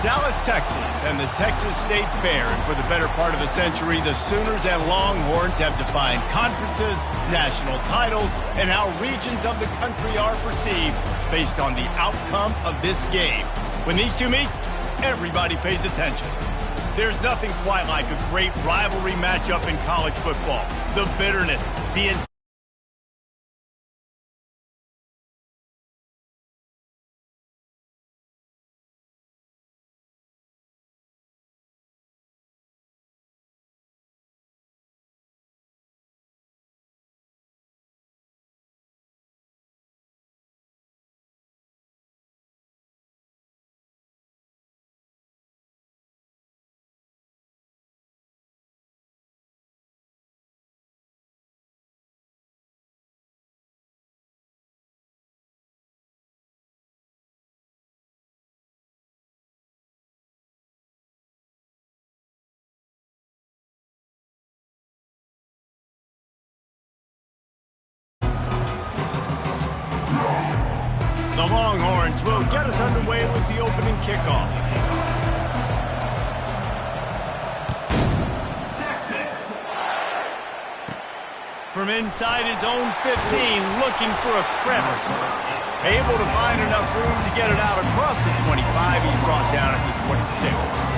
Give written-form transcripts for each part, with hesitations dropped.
Dallas, Texas, and the Texas State Fair. And for the better part of a century, the Sooners and Longhorns have defined conferences, national titles, and how regions of the country are perceived based on the outcome of this game. When these two meet, everybody pays attention. There's nothing quite like a great rivalry matchup in college football. The bitterness, the The Longhorns will get us underway with the opening kickoff. Texas. From inside his own 15, looking for a crevice. Able to find enough room to get it out across the 25. He's brought down at the 26.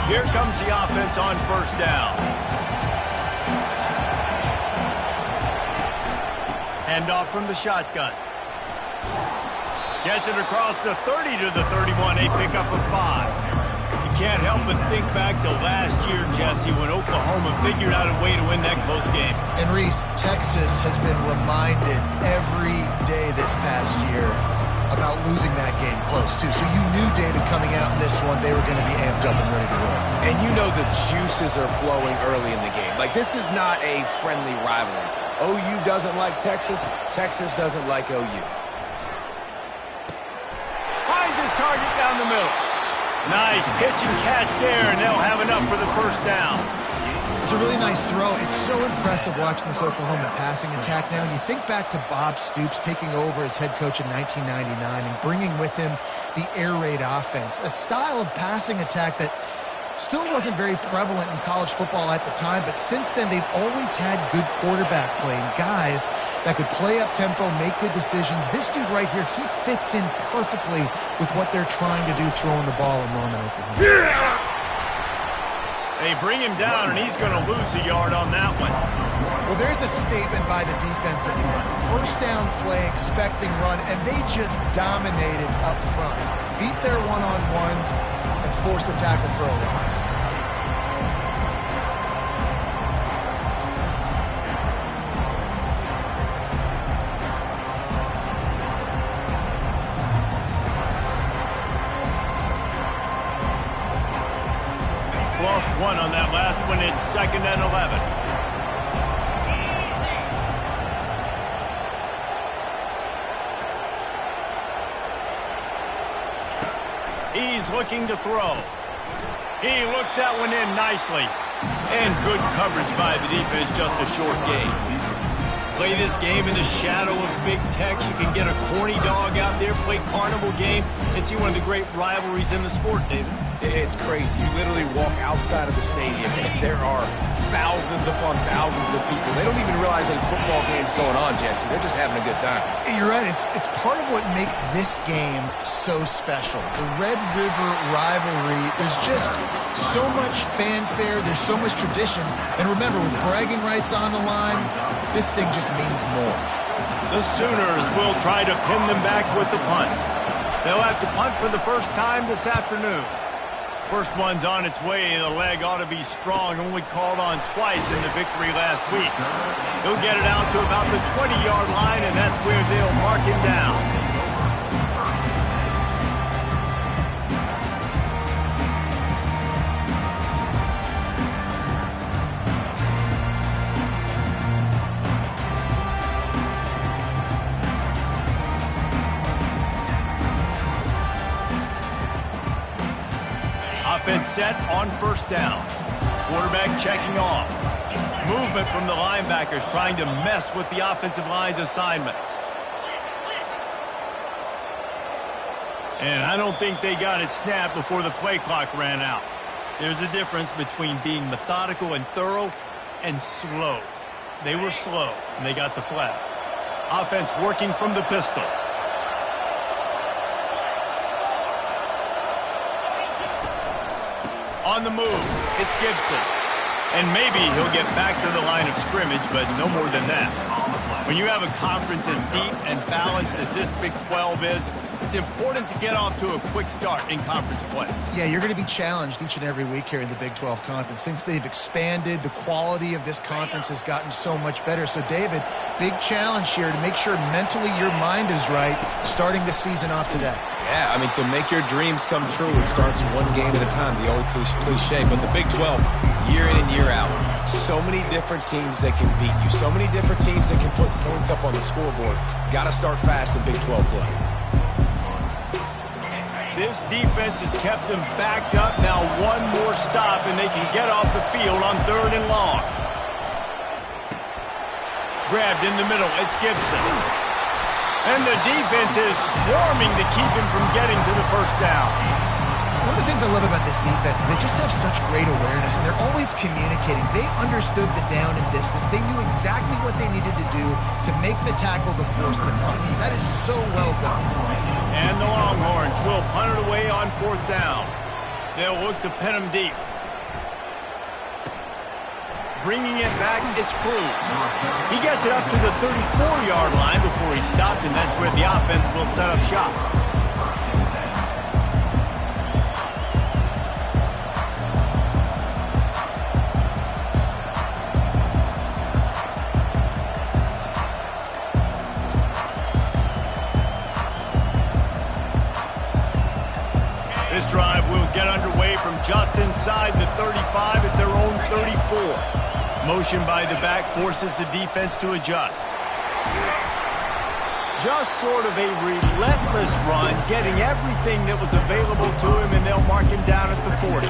Here comes the offense on first down. Handoff from the shotgun. Gets it across the 30 to the 31, a pickup of 5. You can't help but think back to last year, Jesse, when Oklahoma figured out a way to win that close game. And Reese, Texas has been reminded every day this past year about losing that game close, too. So you knew, David, coming out in this one, they were going to be amped up and ready to roll. And you know the juices are flowing early in the game. Like, this is not a friendly rivalry. OU doesn't like Texas. Texas doesn't like OU. Finds his target down the middle. Nice pitch and catch there, and they'll have enough for the first down. It's a really nice throw. It's so impressive watching this Oklahoma passing attack now. And you think back to Bob Stoops taking over as head coach in 1999 and bringing with him the air raid offense, a style of passing attack that still wasn't very prevalent in college football at the time, but since then they've always had good quarterback play and guys that could play up tempo, make good decisions. This dude right here, he fits in perfectly with what they're trying to do throwing the ball in Norman, Oklahoma. Yeah! They bring him down, and he's going to lose a yard on that one. Well, there's a statement by the defensive line. First down play, expecting run, and they just dominated up front. Beat their one-on-ones and force a tackle for a loss. Lost one on that last one. It's 2nd and 11. He's looking to throw. He looks that one in nicely. And good coverage by the defense, just a short game. Play this game in the shadow of Big Tex. You can get a corny dog out there, play carnival games, and see one of the great rivalries in the sport, David. It's crazy. You literally walk outside of the stadium, and there are thousands upon thousands of people. They don't even realize a football game's going on, Jesse. They're just having a good time. You're right. It's part of what makes this game so special. The Red River rivalry, there's just so much fanfare. There's so much tradition. And remember, with bragging rights on the line, this thing just means more. The Sooners will try to pin them back with the punt. They'll have to punt for the first time this afternoon. First one's on its way. The leg ought to be strong. Only called on twice in the victory last week. He'll get it out to about the 20-yard line, and that's where they'll mark him down. set on first down. Quarterback checking off. Movement from the linebackers trying to mess with the offensive line's assignments. And I don't think they got it snapped before the play clock ran out. There's a difference between being methodical and thorough and slow. They were slow, and they got the flag. Offense working from the pistol. On the move, it's Gibson. And maybe he'll get back to the line of scrimmage, but no more than that. When you have a conference as deep and balanced as this Big 12 is, it's important to get off to a quick start in conference play. Yeah, you're going to be challenged each and every week here in the Big 12 Conference. Since they've expanded, the quality of this conference has gotten so much better. So, David, big challenge here to make sure mentally your mind is right starting the season off today. Yeah, I mean, to make your dreams come true, it starts one game at a time, the old cliche. But the Big 12, year in and year out, so many different teams that can beat you, so many different teams that can put points up on the scoreboard. Got to start fast in Big 12 play. This defense has kept them backed up. Now one more stop, and they can get off the field on 3rd and long. Grabbed in the middle. It's Gibson. And the defense is swarming to keep him from getting to the first down. One of the things I love about this defense is they just have such great awareness, and they're always communicating. They understood the down and distance. They knew exactly what they needed to do to make the tackle to force the punt. That is so well done. And the Longhorns will punt it away on 4th down. They'll look to pin him deep. Bringing it back, it's Cruz. He gets it up to the 34-yard line before he stopped, and that's where the offense will set up shop. This drive will get underway from just inside the 35 at their own 34. Motion by the back forces the defense to adjust. Just sort of a relentless run, getting everything that was available to him, and they'll mark him down at the 40.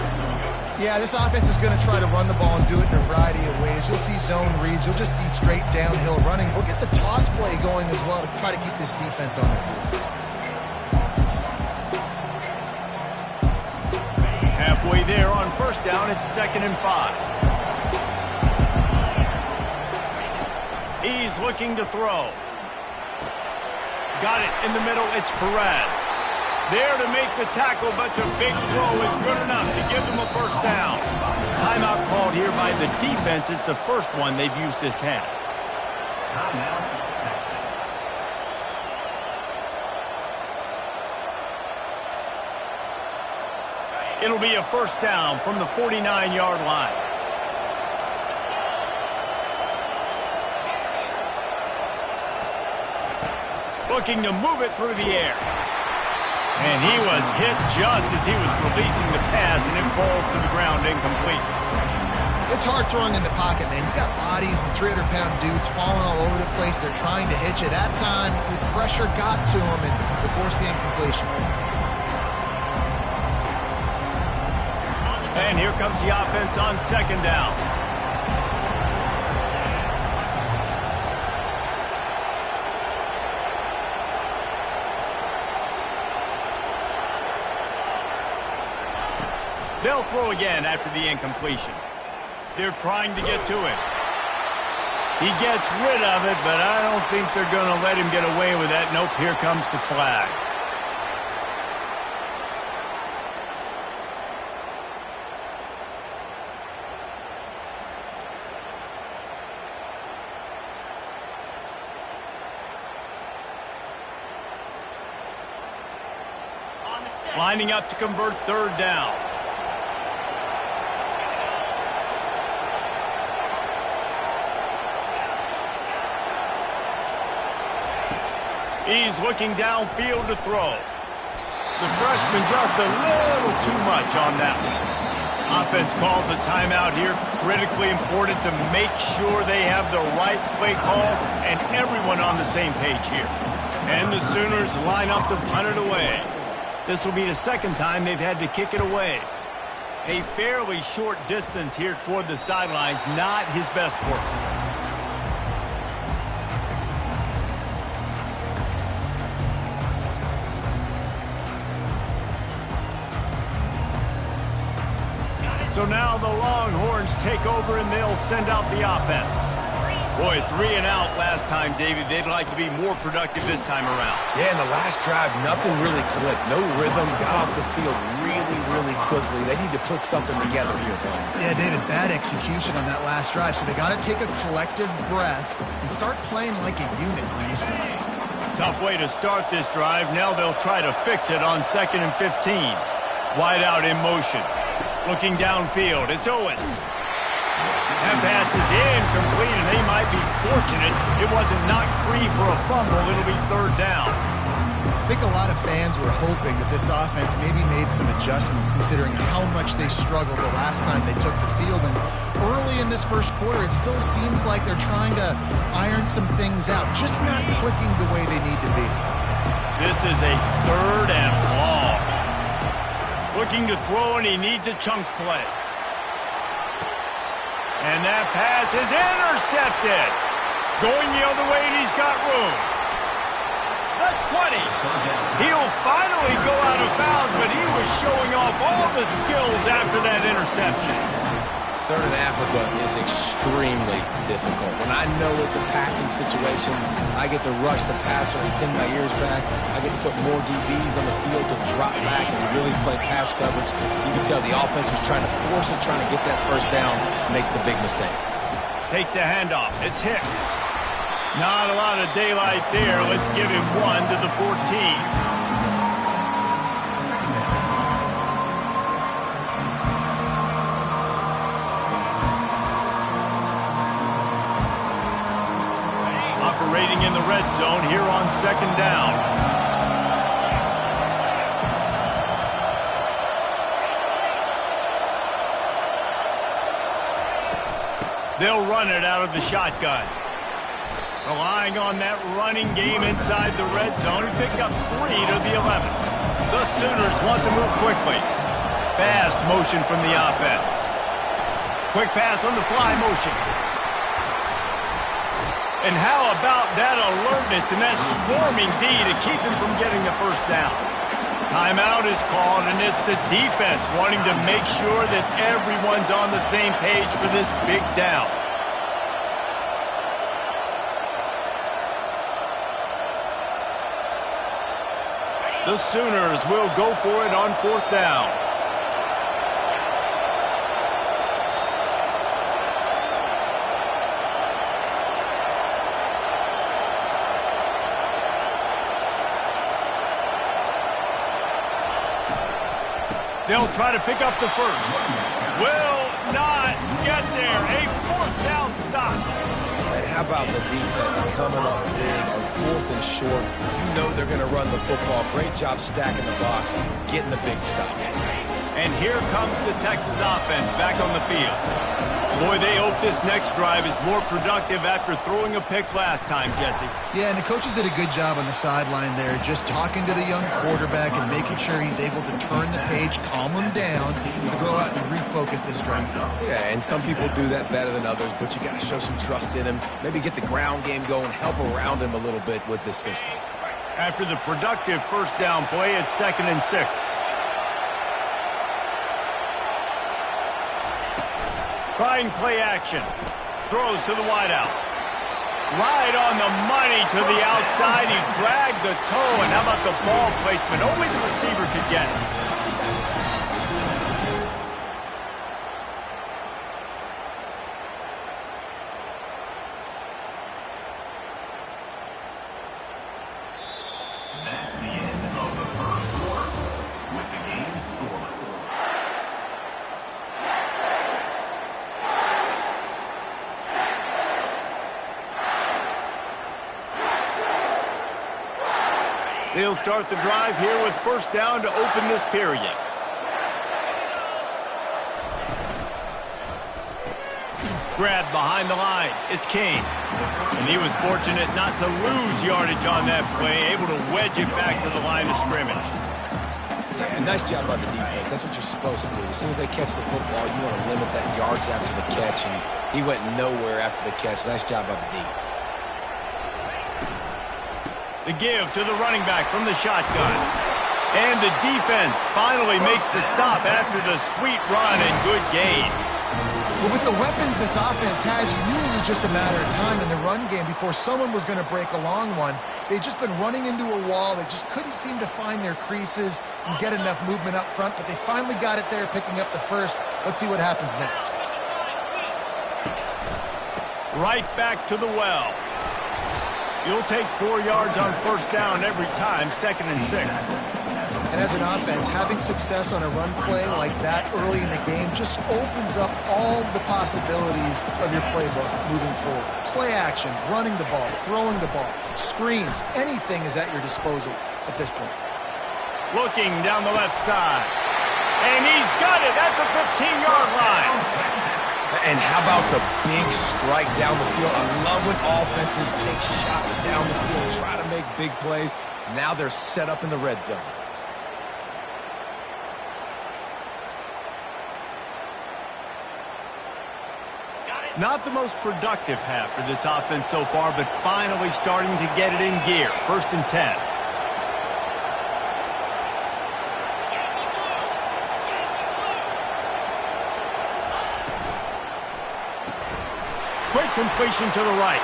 Yeah, this offense is going to try to run the ball and do it in a variety of ways. You'll see zone reads. You'll just see straight downhill running. We'll get the toss play going as well to try to keep this defense on their heels. Halfway there on first down, it's 2nd and 5. He's looking to throw. Got it in the middle, it's Perez. There to make the tackle, but the big throw is good enough to give them a first down. Timeout called here by the defense. It's the first one they've used this half. It'll be a first down from the 49-yard line. Looking to move it through the air. And he was hit just as he was releasing the pass, and it falls to the ground incomplete. It's hard throwing in the pocket, man. You got bodies and 300-pound dudes falling all over the place. They're trying to hit you. That time, the pressure got to him, and it forced the incompletion. And here comes the offense on 2nd down. They'll throw again after the incompletion. They're trying to get to him. He gets rid of it, but I don't think they're going to let him get away with that. Nope, here comes the flag. Lining up to convert 3rd down. He's looking downfield to throw. The freshman just a little too much on that one. Offense calls a timeout here. Critically important to make sure they have the right play call and everyone on the same page here. And the Sooners line up to punt it away. This will be the 2nd time they've had to kick it away. A fairly short distance here toward the sidelines, not his best work. So now the Longhorns take over and they'll send out the offense. Boy, 3 and out last time, David. They'd like to be more productive this time around. Yeah, in the last drive, nothing really clicked. No rhythm, got off the field really quickly. They need to put something together here, Tom. Yeah, David, bad execution on that last drive. So they got to take a collective breath and start playing like a unit on this one. Tough way to start this drive. Now they'll try to fix it on 2nd and 15. Wide out in motion. Looking downfield, it's Owens. That pass is incomplete, and they might be fortunate it wasn't knocked free for a fumble. It'll be 3rd down. I think a lot of fans were hoping that this offense maybe made some adjustments considering how much they struggled the last time they took the field. And early in this first quarter, it still seems like they're trying to iron some things out, just not clicking the way they need to be. This is a 3rd and long. Looking to throw, and he needs a chunk play. And that pass is intercepted. Going the other way, and he's got room. The 20. He'll finally go out of bounds, but he was showing off all the skills after that interception. 3rd and Africa is extremely difficult. When I know it's a passing situation, I get to rush the passer and pin my ears back. I get to put more DBs on the field to drop back and really play pass coverage. You can tell the offense was trying to force it, trying to get that 1st down, makes the big mistake. Takes the handoff. It's Hicks. Not a lot of daylight there. Let's give him 1 to the 14. Operating in the red zone here on 2nd down. They'll run it out of the shotgun. Relying on that running game inside the red zone. He picked up 3 to the 11. The Sooners want to move quickly. Fast motion from the offense. Quick pass on the fly motion. And how about that alertness and that swarming D to keep him from getting the 1st down? Timeout is called, and it's the defense wanting to make sure that everyone's on the same page for this big down. The Sooners will go for it on 4th down. They'll try to pick up the 1st. Will not get there. A 4th down stop. And how about the defense coming up big on 4th and short? You know they're going to run the football. Great job stacking the box, getting the big stop. And here comes the Texas offense back on the field. Boy, they hope this next drive is more productive after throwing a pick last time, Jesse. Yeah, and the coaches did a good job on the sideline there, just talking to the young quarterback and making sure he's able to turn the page, calm him down, to go out and refocus this drive. Yeah, and some people do that better than others, but you got to show some trust in him, maybe get the ground game going, help around him a little bit with this system. After the productive 1st down play, it's 2nd and 6. Trying play action. Throws to the wideout. Right on the money to the outside. He dragged the toe, and how about the ball placement? Only the receiver could get it. That's the end of the 1st quarter with the game scoreless. They'll start the drive here with 1st down to open this period. Grabbed behind the line. It's Kane. And he was fortunate not to lose yardage on that play, able to wedge it back to the line of scrimmage. Yeah, nice job by the defense. That's what you're supposed to do. As soon as they catch the football, you want to limit that yards after the catch, and he went nowhere after the catch. Nice job by the D. The give to the running back from the shotgun. And the defense finally makes the stop after the sweet run and good gain. Well, with the weapons this offense has, you knew it was just a matter of time in the run game before someone was going to break a long one. They'd just been running into a wall. They just couldn't seem to find their creases and get enough movement up front, but they finally got it there, picking up the first. Let's see what happens next. Right back to the well. You'll take 4 yards on first down every time, 2nd and 6. And as an offense, having success on a run play like that early in the game just opens up all the possibilities of your playbook moving forward. Play action, running the ball, throwing the ball, screens, anything is at your disposal at this point. Looking down the left side. And he's got it at the 15-yard line. And how about the big strike down the field? I love when offenses take shots down the field, try to make big plays. Now they're set up in the red zone. Not the most productive half for this offense so far, but finally starting to get it in gear. 1st and 10. Quick completion to the right.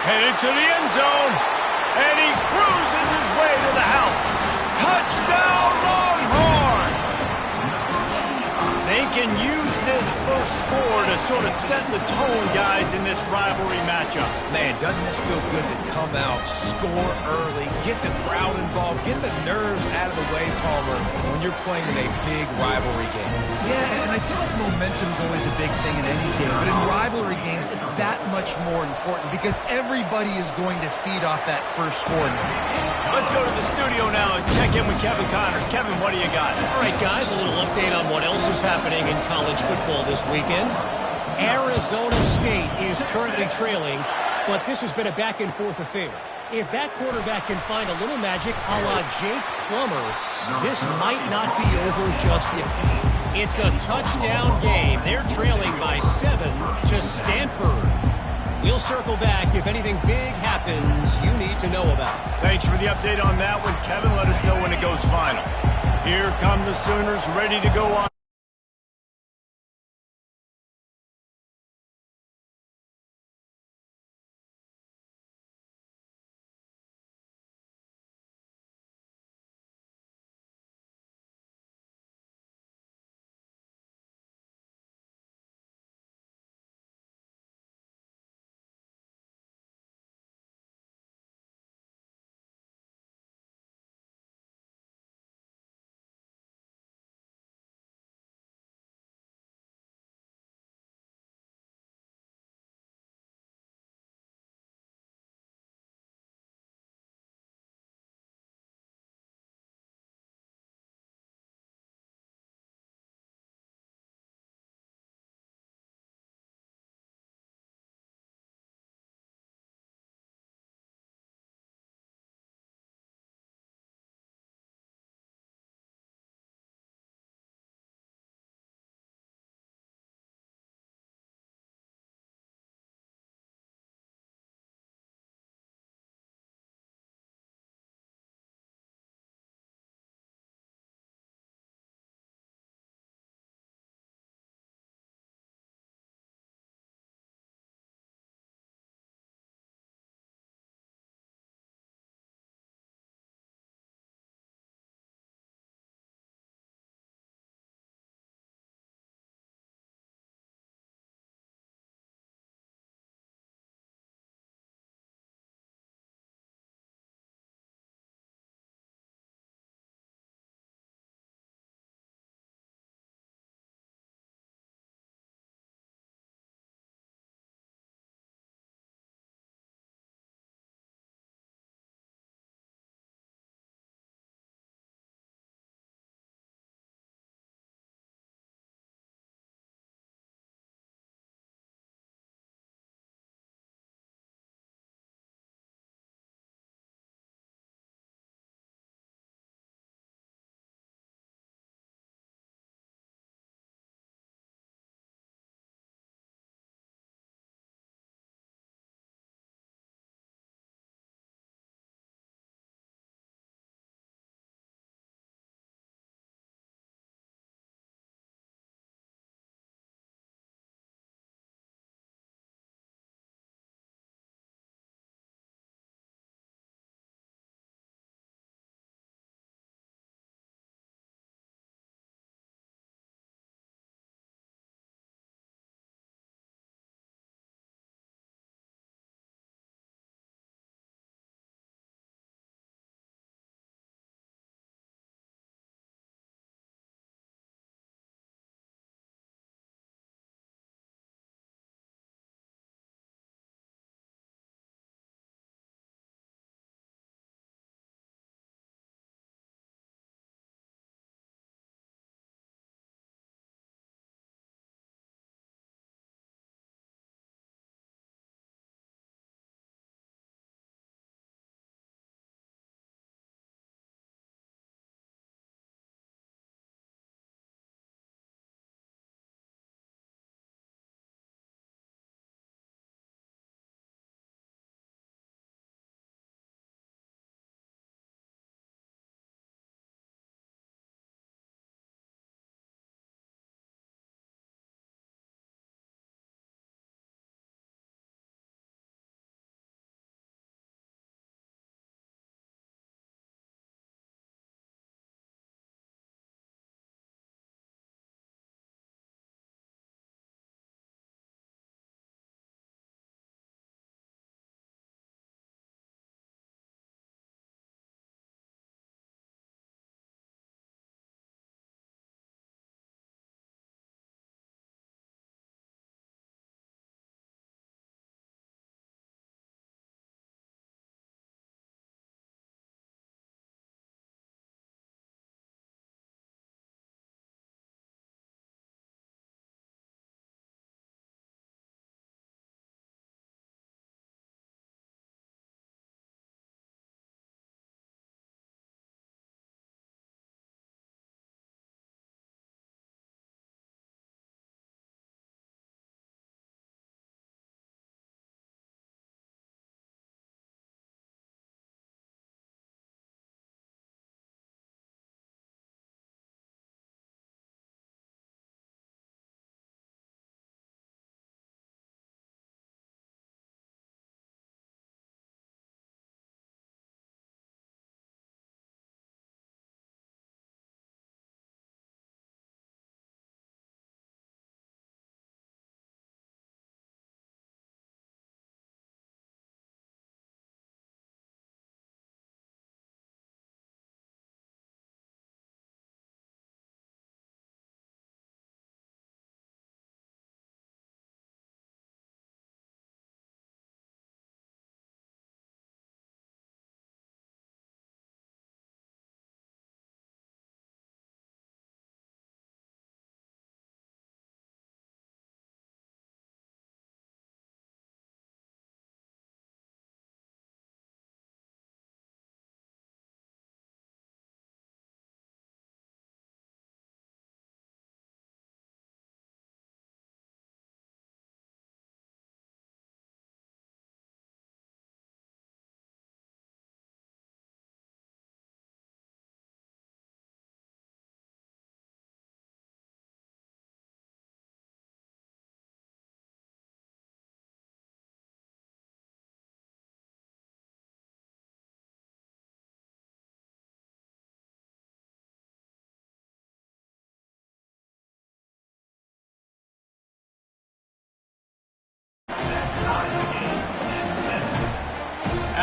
Headed to the end zone. And he cruises his way to the house. Touchdown, Longhorn! They can use this first score to sort of set the tone, guys, in this rivalry matchup. Man, doesn't this feel good to come out, score early, get the crowd involved, get the nerves out of the way, Palmer, when you're playing in a big rivalry game. Yeah, and I feel like momentum is always a big thing in any game, but in rivalry games, it's that much more important because everybody is going to feed off that first score. Let's go to the studio now and check in with Kevin Connors. Kevin, what do you got? All right, guys, a little update on what else is happening in college football this weekend. Arizona State is currently trailing, but this has been a back-and-forth affair. If that quarterback can find a little magic a la Jake Plummer, this might not be over just yet. It's a touchdown game. They're trailing by 7 to Stanford. We'll circle back if anything big happens you need to know about. Thanks for the update on that one, Kevin. Let us know when it goes final. Here come the Sooners ready to go on.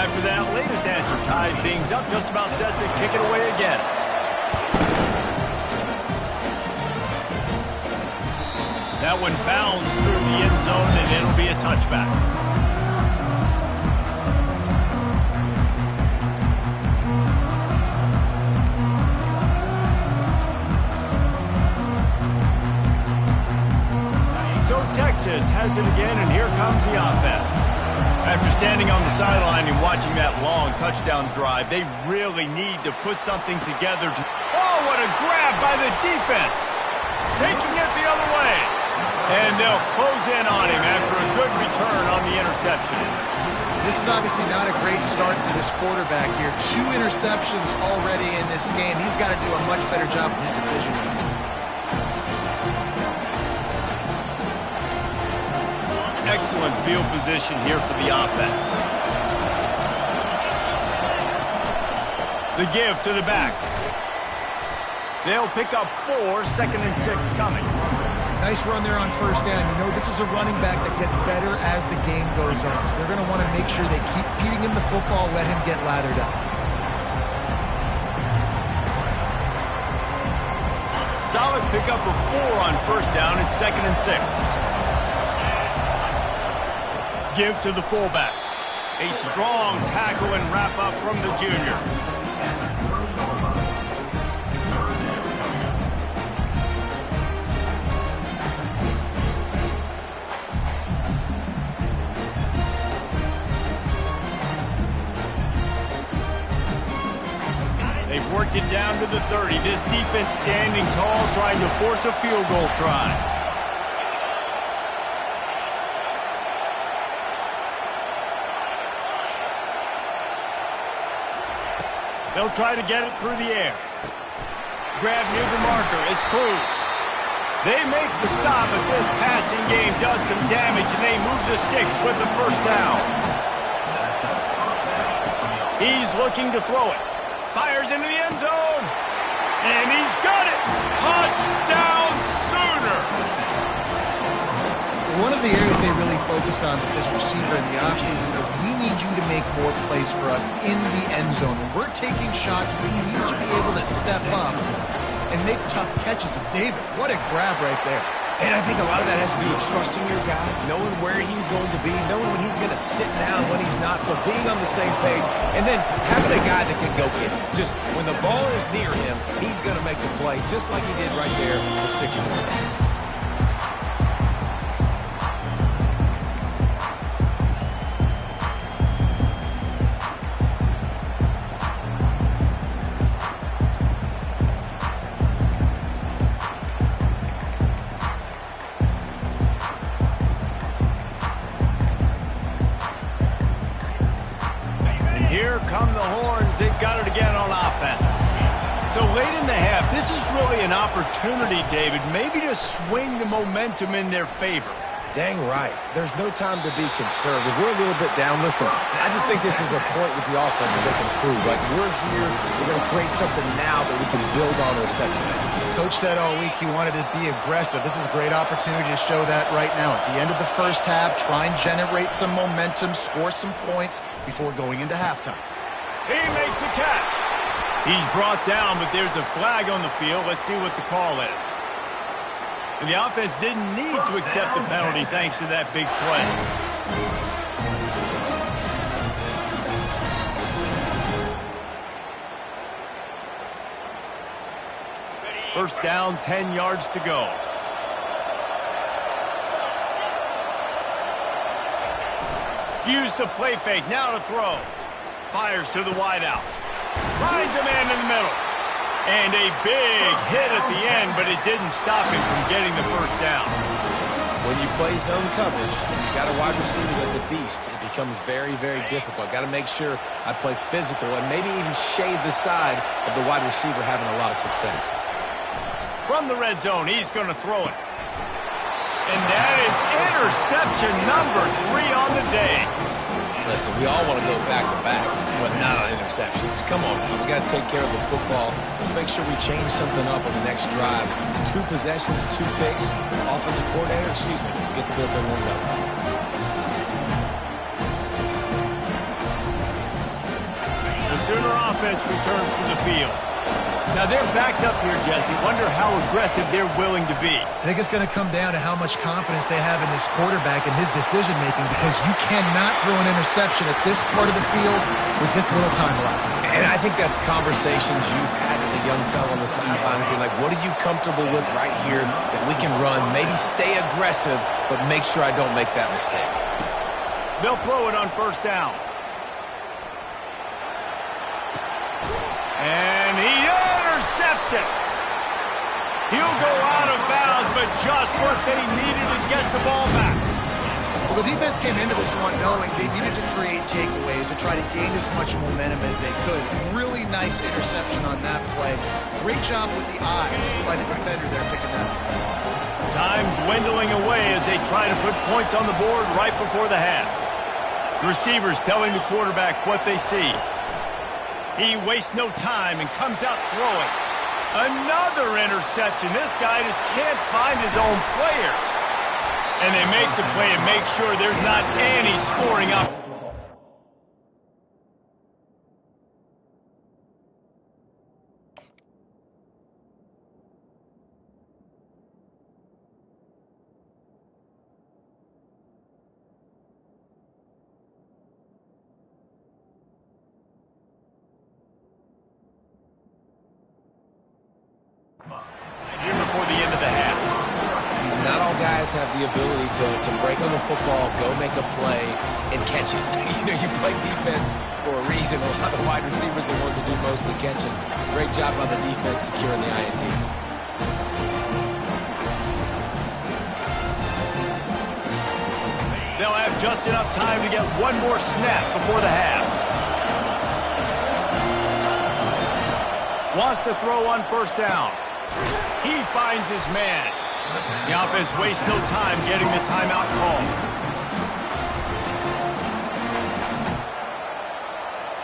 after that latest answer tied things up, just about set to kick it away again. That one bounds through the end zone, and it'll be a touchback. So Texas has it again, and here comes the offense. After standing on the sideline and watching that long touchdown drive, they really need to put something together. Oh, what a grab by the defense! Taking it the other way. And they'll close in on him after a good return on the interception. This is obviously not a great start for this quarterback here. 2 interceptions already in this game. He's got to do a much better job with his decision-making. Excellent field position here for the offense. The give to the back. They'll pick up 4, 2nd and 6 coming. Nice run there on first down. You know, this is a running back that gets better as the game goes on. So they're going to want to make sure they keep feeding him the football, let him get lathered up. Solid pickup of 4 on first down and 2nd and 6. Give to the fullback. A strong tackle and wrap up from the junior. They've worked it down to the 30. This defense standing tall, trying to force a field goal try. They'll try to get it through the air. Grab near the marker. It's Cruz. They make the stop, but this passing game does some damage, and they move the sticks with the first down. He's looking to throw it. Fires into the end zone. And he's got it. Touchdown, Sooner. One of the areas they really focused on with this receiver in the offseason was, we need you to make more plays for us in the end zone. When we're taking shots, we need you to be able to step up and make tough catches. And David, what a grab right there. And I think a lot of that has to do with trusting your guy, knowing where he's going to be, knowing when he's going to sit down, when he's not. So being on the same page, and then having a guy that can go get it. Just when the ball is near him, he's going to make the play, just like he did right there for 6 points. Here come the horns. They've got it again on offense. So late in the half, this is really an opportunity, David, maybe to swing the momentum in their favor. Dang right. There's no time to be conservative. We're a little bit down. Listen, I just think this is a point with the offense that they can prove. Like, we're here. We're going to create something now that we can build on in the second half. Coach said all week he wanted to be aggressive. This is a great opportunity to show that right now. At the end of the first half, try and generate some momentum, score some points before going into halftime. He makes a catch. He's brought down, but there's a flag on the field. Let's see what the call is. And the offense didn't need to accept the penalty thanks to that big play. First down, 10 yards to go. Used the play fake, now to throw. Fires to the wideout. Finds a man in the middle. And a big hit at the end, but it didn't stop him from getting the first down. When you play zone coverage, you got a wide receiver that's a beast. It becomes very, very difficult. Got to make sure I play physical and maybe even shade the side of the wide receiver having a lot of success. From the red zone, he's going to throw it. And that is interception number 3 on the day. Listen, we all want to go back-to-back, but not on interceptions. Come on, man. We got to take care of the football. Let's make sure we change something up on the next drive. 2 possessions, 2 picks. Offensive coordinator, get the bullpen warmed up. Sooner offense returns to the field. Now they're backed up here, Jesse. Wonder how aggressive they're willing to be. I think it's going to come down to how much confidence they have in this quarterback and his decision-making, because you cannot throw an interception at this part of the field with this little time left. And I think that's conversations you've had with the young fellow on the sideline and be like, what are you comfortable with right here that we can run? Maybe stay aggressive, but make sure I don't make that mistake. They'll throw it on first down. And he intercepts it. He'll go out of bounds, but just what they needed to get the ball back. Well, the defense came into this one knowing they needed to create takeaways to try to gain as much momentum as they could. Really nice interception on that play. Great job with the eyes by the defender there picking that up. Time dwindling away as they try to put points on the board right before the half. Receivers telling the quarterback what they see. He wastes no time and comes out throwing. Another interception. This guy just can't find his own players. And they make the play and make sure there's not any scoring up. Here before the end of the half. Not all guys have the ability to break on the football, go make a play, and catch it. You play defense for a reason. A lot of the wide receivers are the ones that do most of the catching. Great job by the defense securing the INT. They'll have just enough time to get one more snap before the half. Wants to throw on first down. He finds his man. The offense wastes no time getting the timeout called.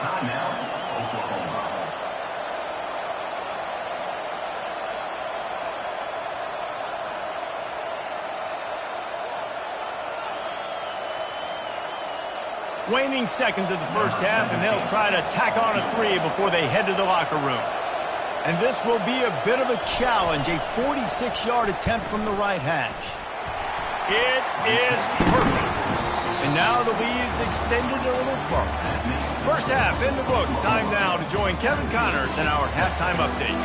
Timeout, Oklahoma. Waning seconds of the first half, and they'll try to tack on a 3 before they head to the locker room. And this will be a bit of a challenge, a 46-yard attempt from the right hash. It is perfect. And now the lead is extended a little further. First half in the books. Time now to join Kevin Connors in our halftime update.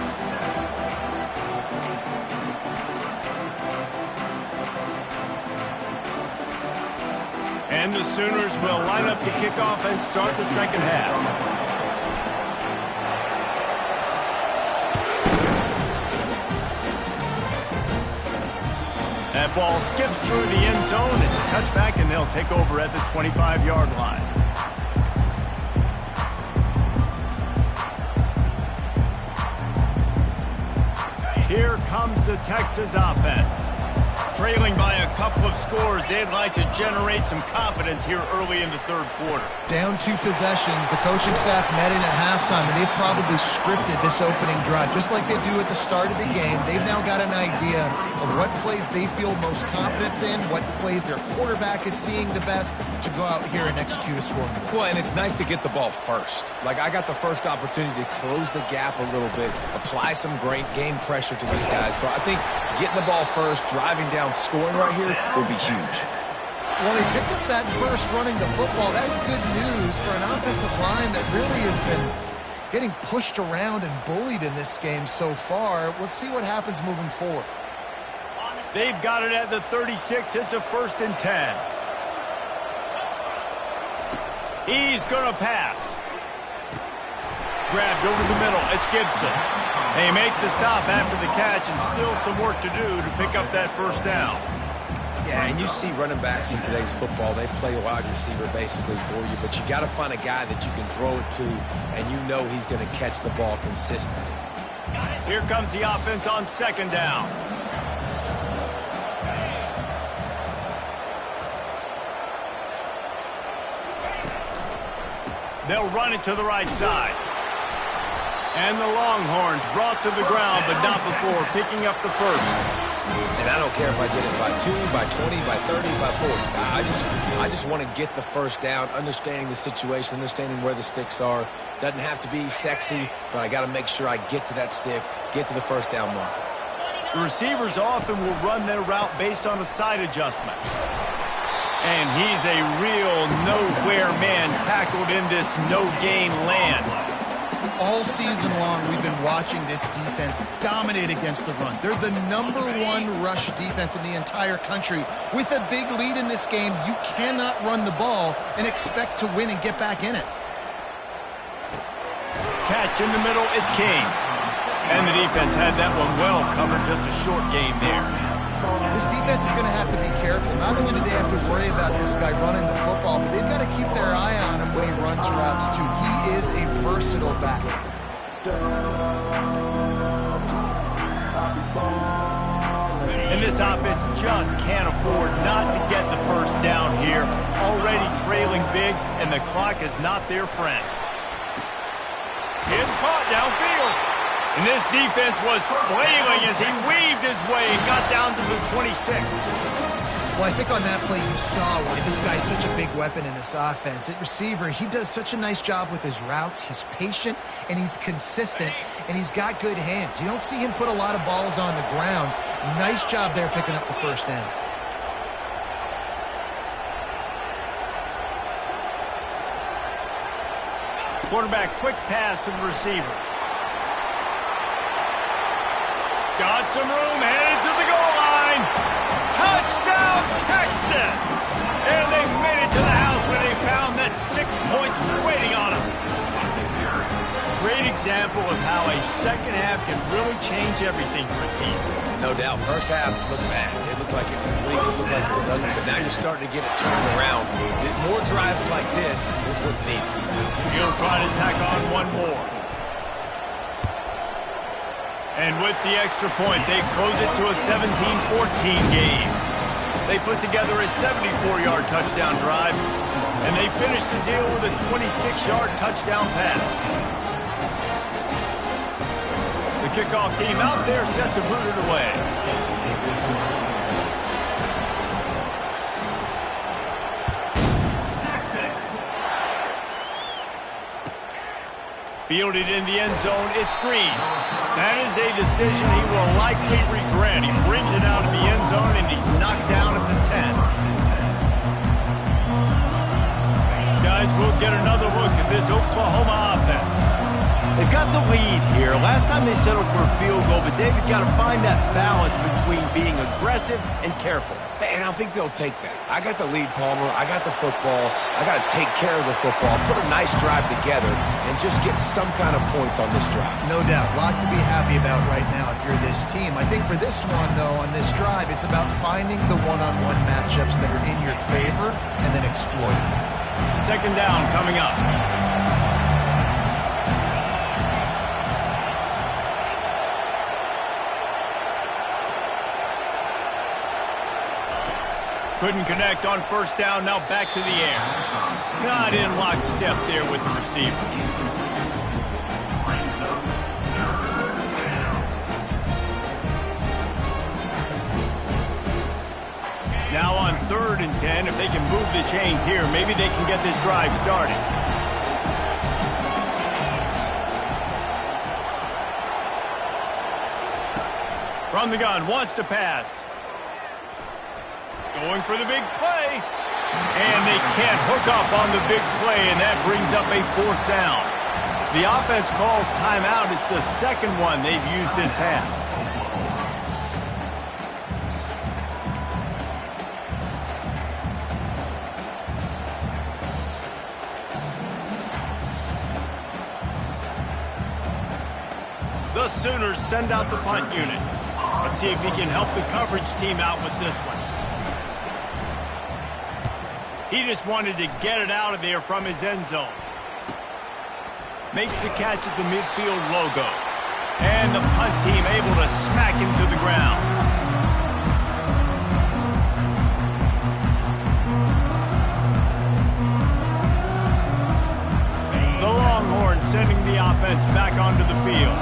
And the Sooners will line up to kick off and start the second half. That ball skips through the end zone. It's a touchback, and they'll take over at the 25-yard line. Here comes the Texas offense. Trailing by a couple of scores, they'd like to generate some confidence here early in the third quarter. Down 2 possessions, the coaching staff met in at halftime, and they've probably scripted this opening drive. Just like they do at the start of the game, they've now got an idea of what plays they feel most confident in, what plays their quarterback is seeing the best to go out here and execute a scoring. Well, and it's nice to get the ball first. Like, I got the first opportunity to close the gap a little bit, apply some great game pressure to these guys. So I think getting the ball first, driving down, scoring right here will be huge. Well, they picked up that first running the football. That is good news for an offensive line that really has been getting pushed around and bullied in this game so far. Let's see what happens moving forward. They've got it at the 36. It's a 1st and 10. He's going to pass. Grabbed over the middle. It's Gibson. They make the stop after the catch, and still some work to do to pick up that first down. Yeah, and you see running backs in today's football, they play a wide receiver basically for you, but you got to find a guy that you can throw it to, and you know he's going to catch the ball consistently. Here comes the offense on second down. They'll run it to the right side. And the Longhorns brought to the ground, but not before picking up the first. And I don't care if I did it by 2, by 20, by 30, by 40. I just want to get the first down, understanding the situation, understanding where the sticks are. Doesn't have to be sexy, but I got to make sure I get to that stick, get to the first down mark. The receivers often will run their route based on a side adjustment. And he's a real nowhere man tackled in this no-gain land. All season long, we've been watching this defense dominate against the run. They're the #1 rush defense in the entire country. With a big lead in this game, you cannot run the ball and expect to win and get back in it. Catch in the middle, it's King. And the defense had that one well covered, just a short game there. This defense is going to have to be careful. Not only do they have to worry about this guy running the football, but they've got to keep their eye on him when he runs routes, too. He is a versatile back. And this offense just can't afford not to get the first down here. Already trailing big, and the clock is not their friend. It's caught downfield. And this defense was flailing as he weaved his way and got down to the 26. Well, I think on that play you saw why this guy's such a big weapon in this offense. At receiver, he does such a nice job with his routes. He's patient, and he's consistent, and he's got good hands. You don't see him put a lot of balls on the ground. Nice job there picking up the first down. Quarterback, quick pass to the receiver. Got some room, headed to the goal line. Touchdown, Texas! And they made it to the house when they found that 6 points waiting on them. Great example of how a second half can really change everything for a team. No doubt. First half looked bad. It looked like it was bleak. It looked like it was ugly. But now you're starting to get it turned around. More drives like this is what's needed. He'll try to tack on one more. And with the extra point, they close it to a 17-14 game. They put together a 74-yard touchdown drive, and they finish the deal with a 26-yard touchdown pass. The kickoff team out there set to boot it away. Fielded in the end zone, it's Green. That is a decision he will likely regret. He brings it out of the end zone, and he's knocked down at the 10. Guys, we'll get another look at this Oklahoma offense. They've got the lead here. Last time they settled for a field goal, but David got to find that balance between being aggressive and careful. And I think they'll take that. I got the lead, Palmer. I got the football. I got to take care of the football, put a nice drive together, and just get some kind of points on this drive. No doubt. Lots to be happy about right now if you're this team. I think for this one, though, on this drive, it's about finding the one-on-one matchups that are in your favor and then exploiting them. Second down coming up. Couldn't connect on first down, now back to the air. Not in lockstep there with the receiver. Now on 3rd and 10, if they can move the chains here, maybe they can get this drive started. From the gun, wants to pass. Going for the big play. And they can't hook up on the big play, and that brings up a 4th down. The offense calls timeout. It's the second one they've used this half. The Sooners send out the punt unit. Let's see if he can help the coverage team out with this one. He just wanted to get it out of there from his end zone. Makes the catch at the midfield logo. And the punt team able to smack him to the ground. The Longhorns sending the offense back onto the field.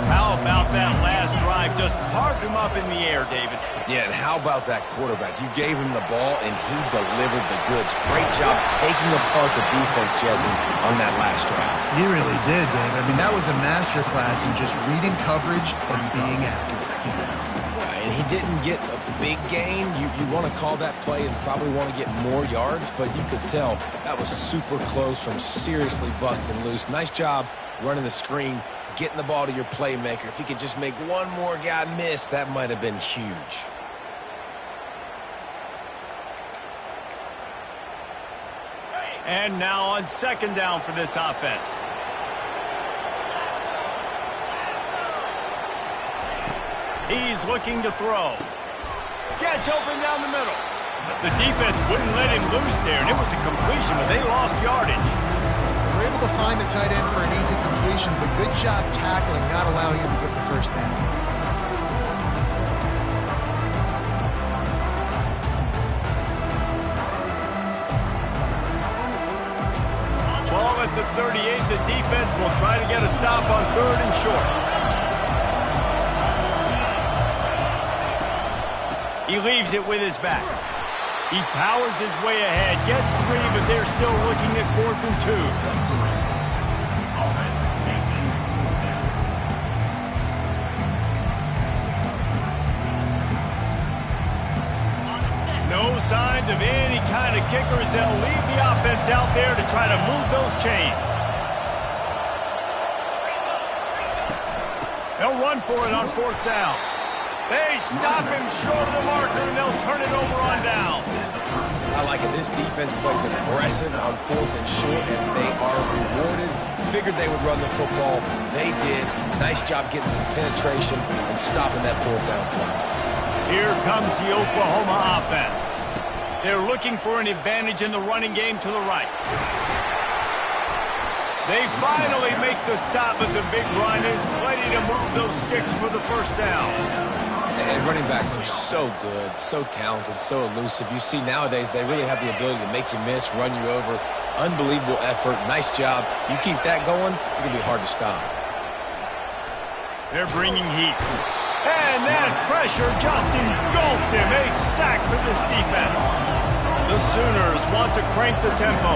How about that last drive? drive just carved him up in the air, David. Yeah, and how about that quarterback? You gave him the ball, and he delivered the goods. Great job taking apart the defense, Jesse, on that last drive. He really did, Dave. I mean, that was a masterclass in just reading coverage and being accurate. And he didn't get a big gain. You want to call that play and probably want to get more yards, but you could tell that was super close from seriously busting loose. Nice job running the screen, getting the ball to your playmaker. If he could just make one more guy miss, that might have been huge. And now on second down for this offense. He's looking to throw. Gets open down the middle. The defense wouldn't let him loose there, and it was a completion, but they lost yardage. They were able to find the tight end for an easy completion, but good job tackling, not allowing him to get the first down. Ball at the 38. The defense will try to get a stop on 3rd and short. He leaves it with his back. He powers his way ahead, gets 3, but they're still looking at 4th and 2. No signs of any kind of kickers. They'll leave the offense out there to try to move those chains. They'll run for it on 4th down. They stop him short of the marker, and they'll turn it over on down. I like it. This defense plays aggressive on 4th and short, and they are rewarded. Figured they would run the football. They did. Nice job getting some penetration and stopping that 4th down play. Here comes the Oklahoma offense. They're looking for an advantage in the running game to the right. They finally make the stop, but the big run is plenty to move those sticks for the first down. And running backs are so good, so talented, so elusive. You see nowadays they really have the ability to make you miss, run you over. Unbelievable effort. Nice job. You keep that going, it's going to be hard to stop. They're bringing heat. And that pressure just engulfed him. A sack for this defense. The Sooners want to crank the tempo.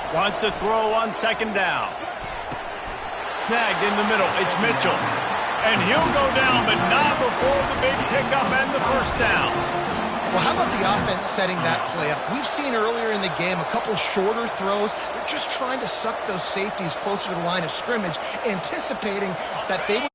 Wants to throw on 2nd down. Snagged in the middle. It's Mitchell. And he'll go down, but not before the big pickup and the first down. Well, how about the offense setting that play up? We've seen earlier in the game a couple shorter throws. They're just trying to suck those safeties closer to the line of scrimmage, anticipating that they would.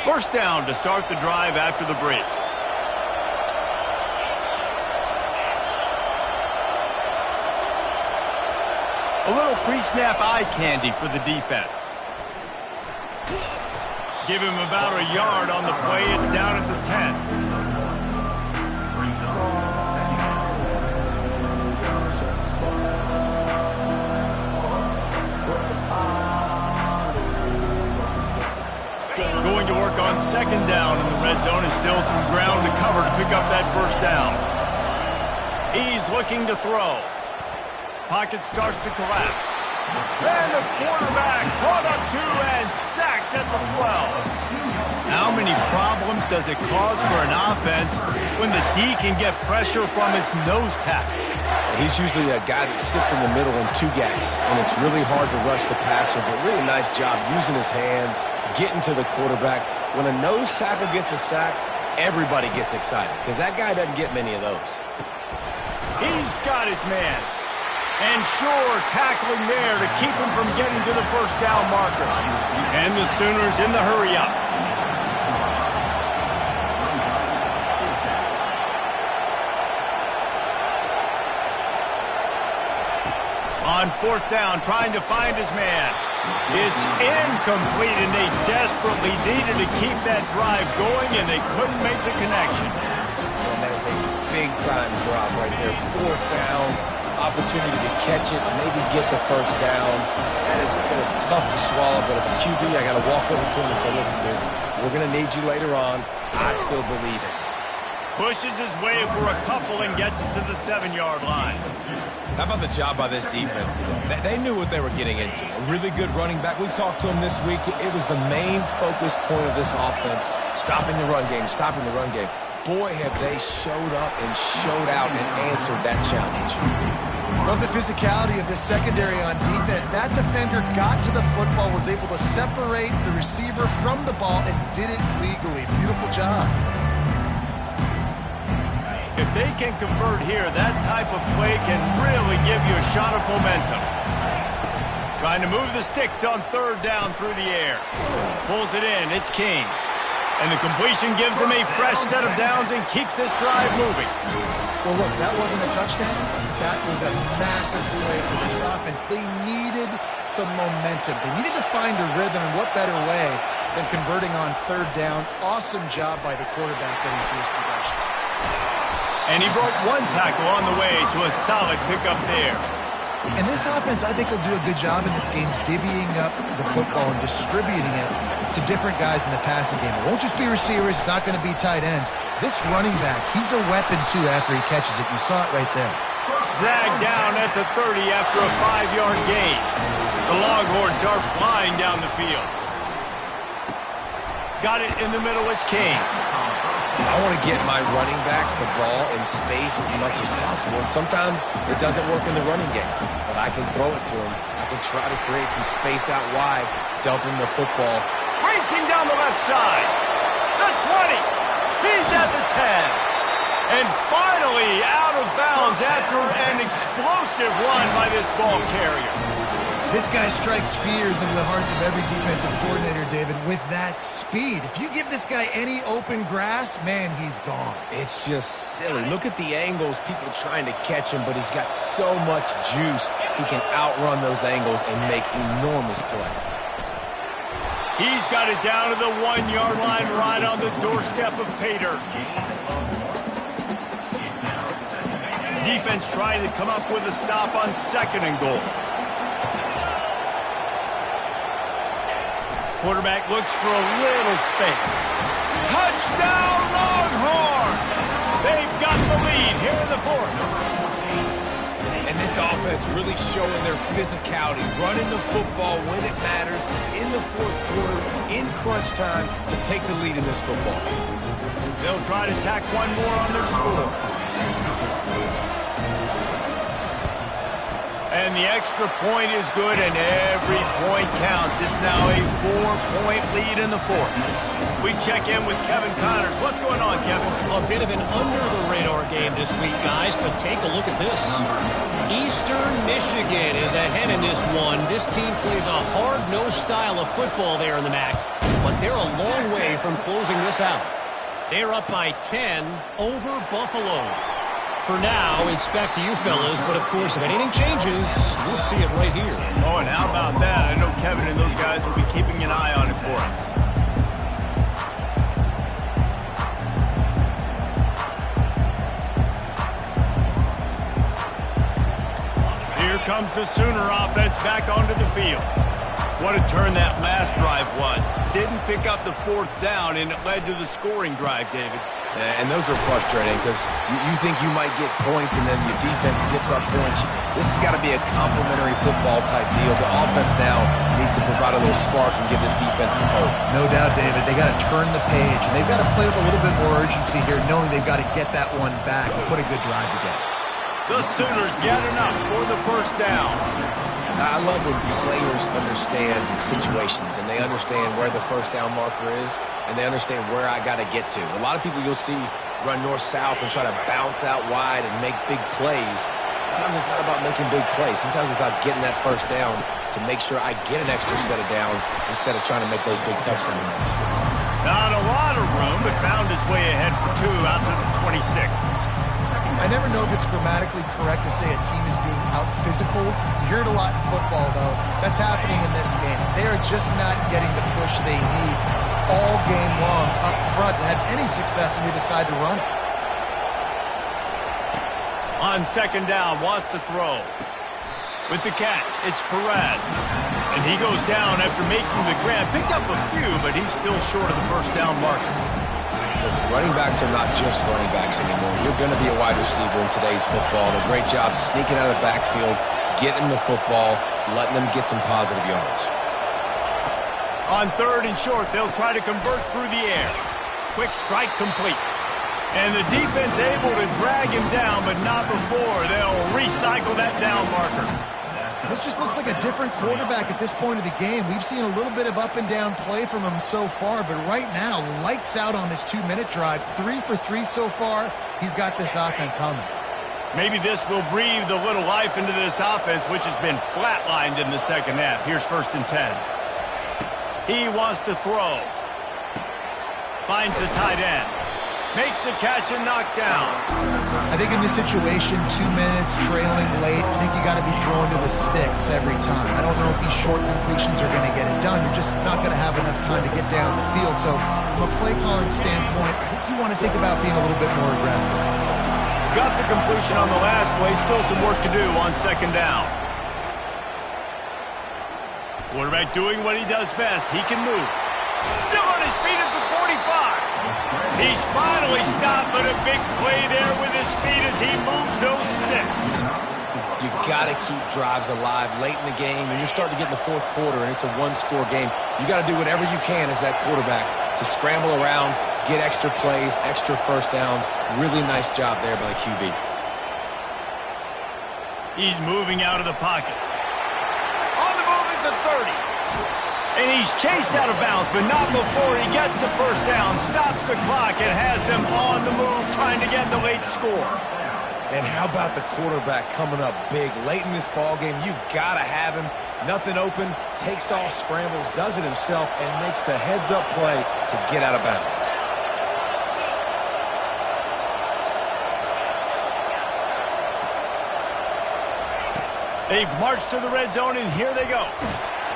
First down to start the drive after the break. A little pre-snap eye candy for the defense. Give him about a yard on the play. It's down at the 10. Going to work on second down in the red zone, and still some ground to cover to pick up that first down. He's looking to throw. Pocket starts to collapse. And the quarterback brought up 2 and sacked at the 12. How many problems does it cause for an offense when the D can get pressure from its nose tackle? He's usually a guy that sits in the middle in 2 gaps, and it's really hard to rush the passer, but really nice job using his hands, getting to the quarterback. When a nose tackle gets a sack, everybody gets excited because that guy doesn't get many of those. He's got his man. And sure, tackling there to keep him from getting to the first down marker. And the Sooners in the hurry-up. On fourth down, trying to find his man. It's incomplete, and they desperately needed to keep that drive going, and they couldn't make the connection. And that is a big-time drop right there. Fourth down, opportunity to catch it, maybe get the first down. That is tough to swallow, but as a QB, I got to walk over to him and say, listen, dude, we're going to need you later on. I still believe it. Pushes his way for a couple and gets it to the 7-yard line. How about the job by this defense today? They knew what they were getting into. A really good running back. We talked to him this week. It was the main focus point of this offense, stopping the run game, stopping the run game. Boy, have they showed up and showed out and answered that challenge. Love the physicality of this secondary on defense. That defender got to the football, was able to separate the receiver from the ball, and did it legally. Beautiful job. If they can convert here, that type of play can really give you a shot of momentum. Trying to move the sticks on third down through the air. Pulls it in. It's King. And the completion gives him a fresh set of downs and keeps this drive moving. Well, look, that wasn't a touchdown. That was a massive play for this offense. They needed some momentum. They needed to find a rhythm, and what better way than converting on third down. Awesome job by the quarterback getting first progression. And he broke one tackle on the way to a solid pickup there. And this offense, I think, will do a good job in this game divvying up the football and distributing it to different guys in the passing game. It won't just be receivers. It's not going to be tight ends. This running back, he's a weapon, too, after he catches it. You saw it right there. Dragged down at the 30 after a 5-yard gain. The Longhorns are flying down the field. Got it in the middle. It's King. I want to get my running backs the ball in space as much as possible. And sometimes it doesn't work in the running game, but I can throw it to him. I can try to create some space out wide, dump him the football. Racing down the left side. The 20. He's at the 10. And finally out of bounds after an explosive run by this ball carrier. This guy strikes fears into the hearts of every defensive coordinator, David, with that speed. If you give this guy any open grass, man, he's gone. It's just silly. Look at the angles, people trying to catch him, but he's got so much juice. He can outrun those angles and make enormous plays. He's got it down to the 1-yard line right on the doorstep of Pater. Defense trying to come up with a stop on 2nd and goal. Quarterback looks for a little space. Touchdown, Longhorn! They've got the lead here in the 4th. And this offense really showing their physicality, running the football when it matters, in the 4th quarter, in crunch time, to take the lead in this football. They'll try to tack one more on their score. And the extra point is good, and every point counts. It's now a 4-point lead in the 4th. We check in with Kevin Connors. What's going on, Kevin? A bit of an under-the-radar game this week, guys, but take a look at this. Eastern Michigan is ahead in this one. This team plays a hard-nosed style of football there in the MAC, but they're a long way from closing this out. They're up by 10 over Buffalo. For now, it's back to you fellas, but of course, if anything changes, we'll see it right here. Oh, and how about that? I know Kevin and those guys will be keeping an eye on it for us. Here comes the Sooner offense back onto the field. What a turn that last drive was. Didn't pick up the fourth down, and it led to the scoring drive, David. And those are frustrating because you think you might get points and then your defense gives up points. This has got to be a complementary football type deal. The offense now needs to provide a little spark and give this defense some hope. No doubt, David. They got to turn the page, and they've got to play with a little bit more urgency here, knowing they've got to get that one back and put a good drive together. The Sooners get enough for the first down. I love when players understand situations and they understand where the first down marker is and they understand where I got to get to. A lot of people you'll see run north-south and try to bounce out wide and make big plays. Sometimes it's not about making big plays. Sometimes it's about getting that first down to make sure I get an extra set of downs instead of trying to make those big touchdown runs. Not a lot of room, but found his way ahead for 2 out to the 26. I never know if it's grammatically correct to say a team is being out-physicaled. You hear it a lot in football, though. That's happening in this game. They are just not getting the push they need all game long up front to have any success when they decide to run it. On second down, wants to throw. With the catch, it's Perez. And he goes down after making the grab. Picked up a few, but he's still short of the first down marker. Listen, running backs are not just running backs anymore. You're going to be a wide receiver in today's football. A great job sneaking out of the backfield, getting the football, letting them get some positive yards. On third and short, they'll try to convert through the air. Quick strike complete. And the defense able to drag him down, but not before they'll recycle that down marker. This just looks like a different quarterback at this point of the game. We've seen a little bit of up and down play from him so far, but right now, lights out on this 2-minute drive. 3 for 3 so far. He's got this offense humming. Maybe this will breathe a little life into this offense, which has been flatlined in the second half. Here's 1st and 10. He wants to throw. Finds the tight end. Makes a catch and knocked down. I think in this situation, 2 minutes, trailing late, I think you got to be throwing to the sticks every time. I don't know if these short completions are going to get it done. You're just not going to have enough time to get down the field. So from a play calling standpoint, I think you want to think about being a little bit more aggressive. Got the completion on the last play. Still some work to do on second down. Quarterback doing what he does best. He can move. Still on his feet at the 45. He's finally stopped, but a big play there with his feet as he moves those sticks. You got to keep drives alive late in the game. When you're starting to get in the fourth quarter and it's a one-score game, you got to do whatever you can as that quarterback to scramble around, get extra plays, extra first downs. Really nice job there by the QB. He's moving out of the pocket. On the move at the 30. And he's chased out of bounds, but not before he gets the first down, stops the clock, and has them on the move trying to get the late score. And how about the quarterback coming up big late in this ball game? You got to have him. Nothing open, takes off, scrambles, does it himself, and makes the heads-up play to get out of bounds. They've marched to the red zone, and here they go.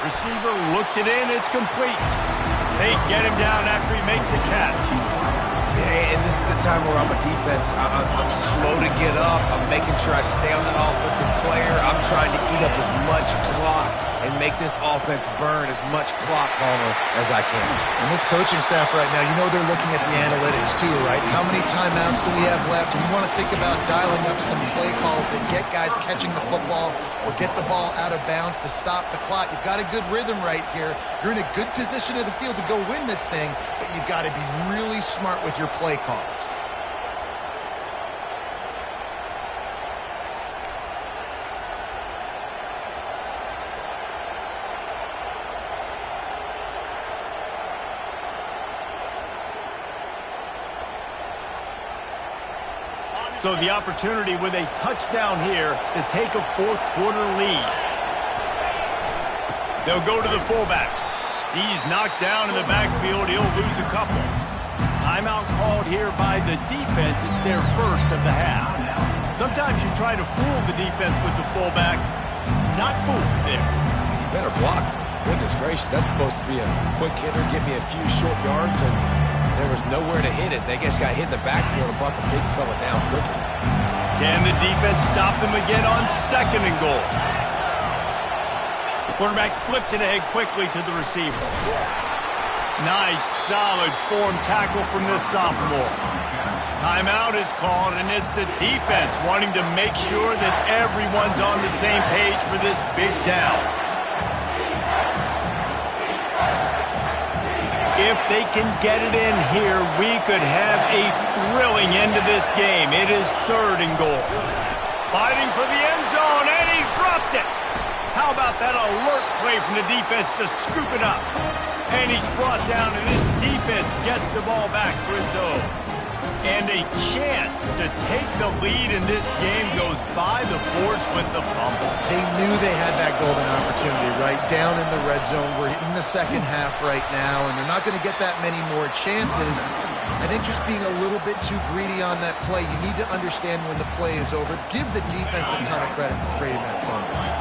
Receiver looks it in, it's complete. They get him down after he makes the catch. Yeah, and this is the time where I'm a defense. I'm slow to get up. I'm making sure I stay on that offensive player. I'm trying to eat up as much clock and make this offense burn as much clock, Palmer, as I can. And this coaching staff right now, you know they're looking at the analytics too, right? How many timeouts do we have left? We want to think about dialing up some play calls that get guys catching the football or get the ball out of bounds to stop the clock. You've got a good rhythm right here. You're in a good position of the field to go win this thing, but you've got to be really smart with your play calls. So the opportunity with a touchdown here to take a fourth quarter lead. They'll go to the fullback. He's knocked down in the backfield. He'll lose a couple. Timeout called here by the defense. It's their first of the half. Sometimes you try to fool the defense with the fullback. Not fooled there. You better block. Goodness gracious, that's supposed to be a quick hitter, get me a few short yards, and there was nowhere to hit it. They just got hit in the backfield and brought the big fella down quickly. Can the defense stop them again on second and goal? Quarterback flips it ahead quickly to the receiver. Nice, solid form tackle from this sophomore. Timeout is called, and it's the defense wanting to make sure that everyone's on the same page for this big down. If they can get it in here, we could have a thrilling end to this game. It is 3rd and goal. Fighting for the end zone, and he dropped it. How about that alert play from the defense to scoop it up? And he's brought down, and this defense gets the ball back for its own. And a chance to take the lead in this game goes by the boards with the fumble. They knew they had that golden opportunity, right? Down in the red zone. We're in the second half right now, and they're not going to get that many more chances. I think just being a little bit too greedy on that play. You need to understand when the play is over. Give the defense a ton of credit for creating that fumble.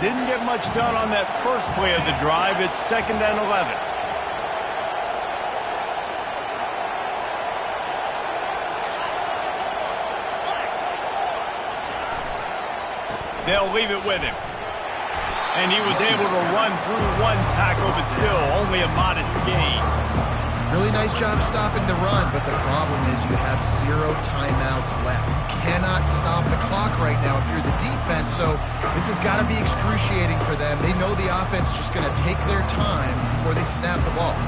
Didn't get much done on that first play of the drive. It's 2nd and 11. They'll leave it with him. And he was able to run through one tackle, but still only a modest gain. Really nice job stopping the run, but the problem is you have 0 timeouts left. You cannot stop the clock right now if you're the defense, so this has got to be excruciating for them. They know the offense is just going to take their time before they snap the ball.